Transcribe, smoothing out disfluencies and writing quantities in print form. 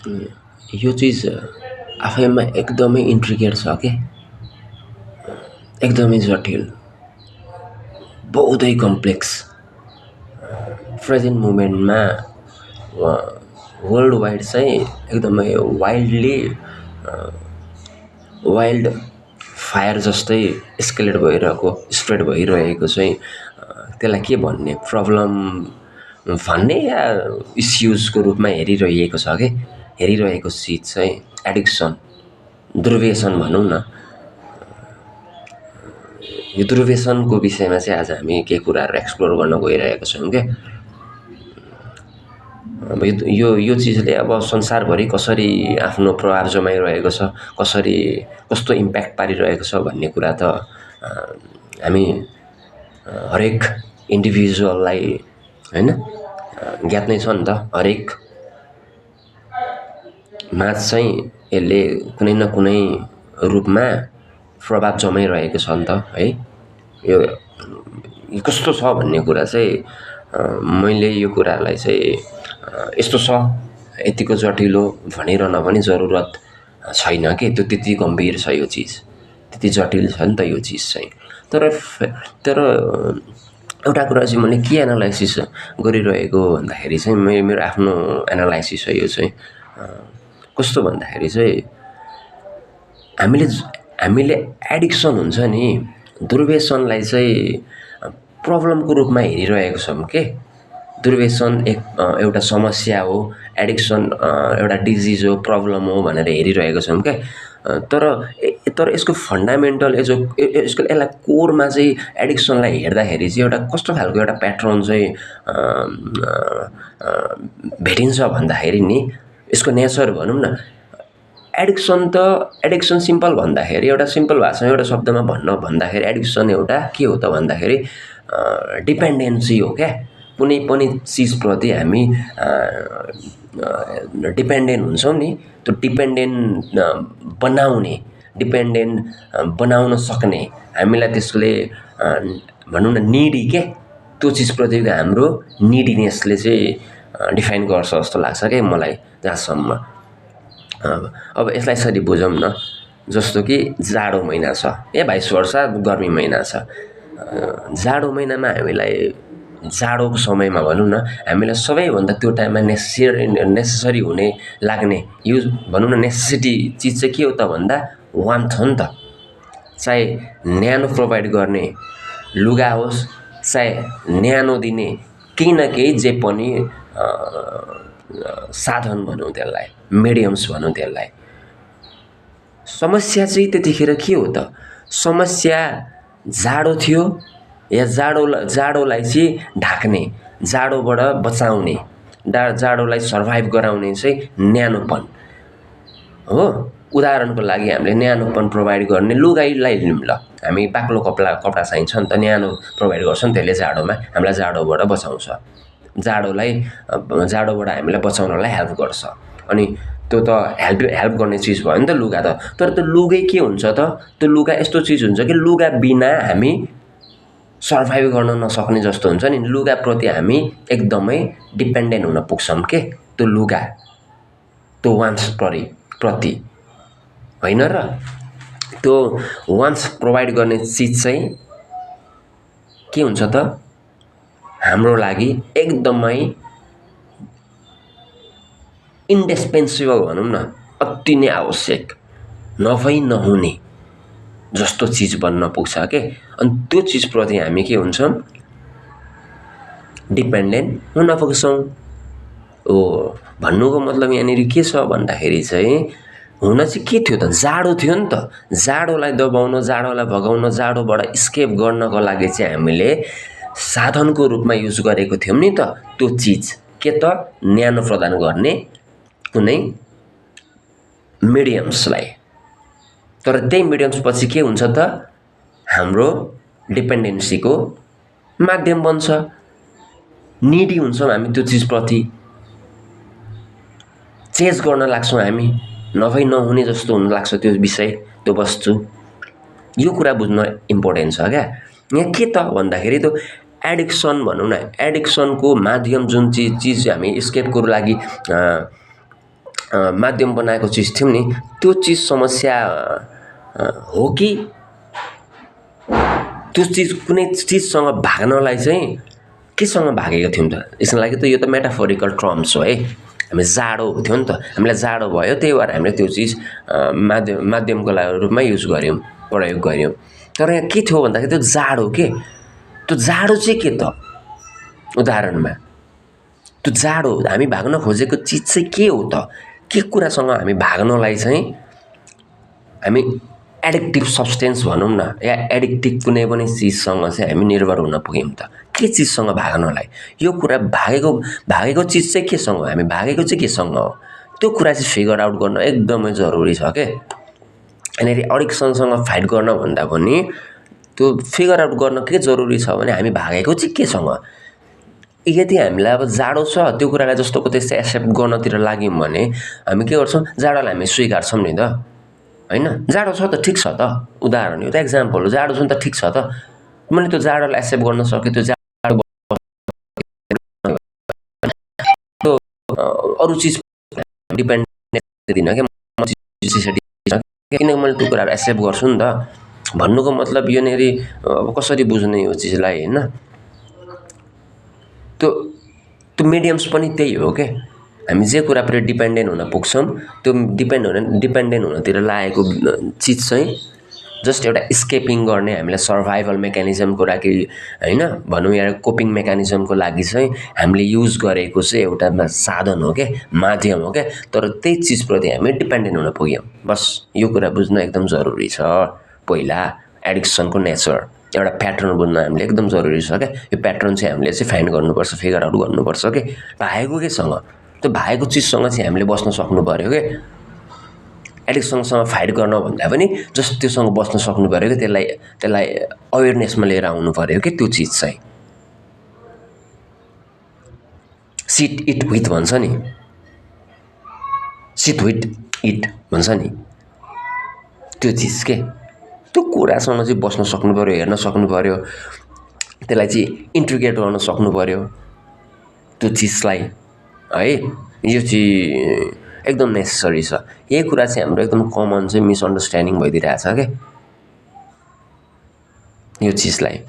यो चिज आफैमा एकदमै इन्ट्रिकेट छ के, एकदमै जटिल, बहुतै कम्प्लेक्स। प्रेजेन्ट मोमेन्टमा वर्ल्ड वाइड चाहिँ एकदमै वाइल्ड फायर जस्तै एस्केलेट भइरहेको, स्प्रेड भइरहेको चाहिँ त्यसलाई के भन्ने, प्रब्लम भन्ने या इस्युजको रूपमा हेरिरहेको छ कि, हेरिरहेको चिज चाहिँ एडिक्सन, दुर्व्यसन भनौँ न। यो दुर्व्यसनको विषयमा चाहिँ आज हामी केही कुराहरू एक्सप्लोर गर्न गइरहेका छौँ क्या। अब यो चिजले अब संसारभरि कसरी आफ्नो प्रभाव जमाइरहेको छ, कसरी कस्तो इम्प्याक्ट पारिरहेको छ भन्ने कुरा त हामी हरेक इन्डिभिजुअललाई होइन ज्ञात नै छ नि त। हरेक माझ चाहिँ यसले कुनै न कुनै रूपमा प्रभाव जमाइरहेको छ नि त है। यो कस्तो छ भन्ने कुरा चाहिँ मैले यो कुरालाई चाहिँ यस्तो छ, यतिको जटिलो भनिरहन पनि जरुरत छैन कि, त्यो त्यति गम्भीर छ यो चिज, त्यति जटिल छ नि त यो चिज चाहिँ। तर एउटा कुरा चाहिँ मैले के एनालाइसिस गरिरहेको भन्दाखेरि चाहिँ मेरो आफ्नो एनालाइसिस हो यो चाहिँ। कस्तो भन्दाखेरि चाहिँ हामीले एडिक्सन हुन्छ नि, दुर्व्यसनलाई चाहिँ प्रब्लमको रूपमा हेरिरहेको छौँ के। दुर्व्यसन एउटा समस्या हो, एडिक्सन एउटा डिजिज हो, प्रब्लम हो भनेर हेरिरहेको छौँ क्या। तर यसको फन्डामेन्टल यसलाई कोरमा चाहिँ एडिक्सनलाई हेर्दाखेरि चाहिँ एउटा कस्तो खालको एउटा प्याटर्न चाहिँ भेटिन्छ भन्दाखेरि नि, यसको नेचर भनौँ न। एडिक्सन सिम्पल भन्दाखेरि, एउटा सिम्पल भाषामा एउटा शब्दमा भन्दाखेरि एडिक्सन एउटा के हो त भन्दाखेरि डिपेन्डेन्सी हो क्या। कुनै पनि चिजप्रति हामी डिपेन्डेन्ट हुन्छौँ नि, त्यो डिपेन्डेन्ट बनाउन सक्ने, हामीलाई त्यसले भनौँ न निडी के, त्यो चिजप्रतिको हाम्रो निडिनेसले चाहिँ डिफाइन गर्छ जस्तो लाग्छ क्या मलाई जहाँसम्म। अब यसलाई यसरी बुझौँ न, जस्तो कि जाडो महिना छ या भाइस वर्षा गर्मी महिना छ। जाडो महिनामा हामीलाई, जाडोको समयमा भनौँ न, हामीलाई सबैभन्दा त्यो टाइममा नेसेसरी हुने लाग्ने युज भनौँ न, नेसेसिटी चिज चाहिँ के हो त भन्दा वार्मथ हो नि त। चाहे न्यानो प्रोभाइड गर्ने लुगा होस्, चाहे न्यानो दिने केही न केही जे पनि साधन भनौँ त्यसलाई, मिडियम्स भनौँ त्यसलाई। समस्या चाहिँ त्यतिखेर के हो त, समस्या जाडो थियो या जाडोलाई चाहिँ ढाक्ने, जाडोबाट बचाउने, जाडोलाई सर्भाइभ गराउने चाहिँ न्यानोपन हो। उदाहरणको लागि हामीले न्यानोपन प्रोभाइड गर्ने लुगालाई लिउँ ल, हामी बाक्लो कपडा चाहिन्छ नि त, न्यानो प्रोभाइड गर्छ नि त्यसले जाडोमा, हामीलाई जाडोबाट बचाउँछ, जाडोबाट हामीलाई बचाउनलाई हेल्प गर्छ। अनि त्यो त हेल्प गर्ने चिज भयो नि त लुगा त। तर त्यो लुगै के हुन्छ त, त्यो लुगा यस्तो चिज हुन्छ कि लुगा बिना हामी सर्भाइभ गर्न नसक्ने जस्तो हुन्छ नि। लुगाप्रति हामी एकदमै डिपेन्डेन्ट हुन पुग्छौँ के, त्यो लुगा, त्यो वान्स प्रति होइन र। त्यो वान्स प्रोभाइड गर्ने चिज चाहिँ के हुन्छ त, हाम्रो लागि एकदमै इन्डिस्पेन्सेबल भनौँ न, अति नै आवश्यक, नभई नहुने जस्तो चिज बन्न पुग्छ के। अनि त्यो चिजप्रति हामी के हुन्छौँ, डिपेन्डेन्ट हुन पुग्छौँ। भन्नुको मतलब यहाँनिर के छ भन्दाखेरि चाहिँ, हुन चाहिँ के थियो त, जाडो थियो नि त। जाडोलाई दबाउन, जाडोलाई भगाउन, जाडोबाट स्केप गर्नको लागि चाहिँ हामीले साधनको रूपमा युज गरेको थियौँ नि त त्यो चिज, के त, न्यानो प्रदान गर्ने कुनै मिडियम्सलाई। तर त्यही मिडियम्स पछि के हुन्छ त, हाम्रो डिपेन्डेन्सीको माध्यम बन्छ, निडी हुन्छौँ हामी त्यो चिजप्रति, चेज गर्न लाग्छौँ हामी, नभई नहुने जस्तो हुन लाग्छ त्यो विषय, त्यो वस्तु। यो कुरा बुझ्न इम्पोर्टेन्ट छ क्या। यहाँ के त भन्दाखेरि त्यो एडिक्सन भनौँ न, एडिक्सनको माध्यम जुन चिज हामी स्केपको लागि माध्यम बनाएको चिज थियौँ नि त्यो चिज समस्या हो कि त्यो चिज कुनै चिजसँग भाग्नलाई चाहिँ केसँग भागेको थियौँ त यसको लागि त यो त मेटाफोरिकल टर्म्स हो है हामी जाडो थियो नि त हामीलाई जाडो भयो त्यही भएर हामीले त्यो चिज माध्यमको रूपमा युज गऱ्यौँ प्रयोग गऱ्यौँ तर यहाँ के थियो भन्दाखेरि त्यो जाडो त्यो जाडो चाहिँ के त उदाहरणमा त्यो जाडो हामी भाग्न खोजेको चिज चाहिँ के हो त के कुरासँग हामी भाग्नलाई चाहिँ हामी एडिक्टिभ सब्सटेन्स भनौँ न या एडिक्टिभ कुनै पनि चिजसँग चाहिँ हामी निर्भर हुन पुग्यौँ त के चिजसँग भाग्नलाई यो कुरा भागेको चिज चाहिँ केसँग हो हामी भागेको चाहिँ केसँग हो त्यो कुरा चाहिँ फिगर आउट गर्न एकदमै जरुरी छ के यहाँनिर एडिक्सनसँग फाइट गर्न भन्दा पनि त्यो फिगर आउट गर्न के जरुरी छ भने हामी भागेको चाहिँ केसँग यदि हामीलाई अब जाडो छ त्यो कुरालाई जस्तोको त्यस्तै एक्सेप्ट गर्नतिर लाग्यौँ भने हामी के गर्छौँ जाडोलाई हामी स्वीकार्छौँ नि त हैन जाडो छ त ठिक छ त उदाहरण यो त एक्जाम्पल हो जाडो छ नि त ठिक छ त मैले त्यो जाडोलाई एक्सेप्ट गर्न सकेँ त्यो अरू चिज डिपेन्डेन्ट दिन के किनकि मैले त्यो कुराहरू एक्सेप्ट गर्छु नि त भन्नुको मतलब यो नेरी अब कसरी बुझ्ने यो चिजलाई हैन त्यो मिडियम्स पनि त्यही हो के हामी जे कुराप्रति डिपेन्डेन्ट हुन पुग्छौँ त्यो डिपेन्डेन्ट हुनतिर लागेको चिज चाहिँ जस्ट एउटा स्केपिङ गर्ने हामीलाई सर्भाइभल मेकानिजमको लागि हैन भनौँ या कोपिङ मेकानिजमको लागि चाहिँ हामीले युज गरेको चाहिँ एउटा साधन हो के माध्यम हो के तर त्यही चिजप्रति हामी डिपेन्डेन्ट हुन पुग्यौँ बस यो कुरा बुझ्न एकदम जरुरी छ पहिला एडिक्सनको नेचर एउटा प्याटर्न बुझ्न हामीले एकदम जरुरी छ क्या यो प्याटर्न चाहिँ हामीले चाहिँ फाइन्ड गर्नुपर्छ फिगर आउट गर्नुपर्छ के भागेको केसँग त्यो भागेको चिजसँग चाहिँ हामीले बस्न सक्नु पर्यो के एडिक्सनसँग फाइट गर्न भन्दा पनि जस्ट त्योसँग बस्न सक्नु पर्यो कि त्यसलाई अवेरनेसमा लिएर आउनु पर्यो कि त्यो चिज चाहिँ सिट इट विथ भन्छ नि सिट विथ इट भन्छ नि त्यो चिज के त्यो कुरासँग चाहिँ बस्न सक्नु पर्यो हेर्न सक्नु पर्यो त्यसलाई चाहिँ इन्ट्रिग्रेट गर्न सक्नु पर्यो त्यो चिजलाई है यो चाहिँ एकदम नेसेसरी छ यही कुरा चाहिँ हाम्रो एकदम कमन चाहिँ मिसअन्डरस्ट्यान्डिङ भइदिरहेछ के यो चिजलाई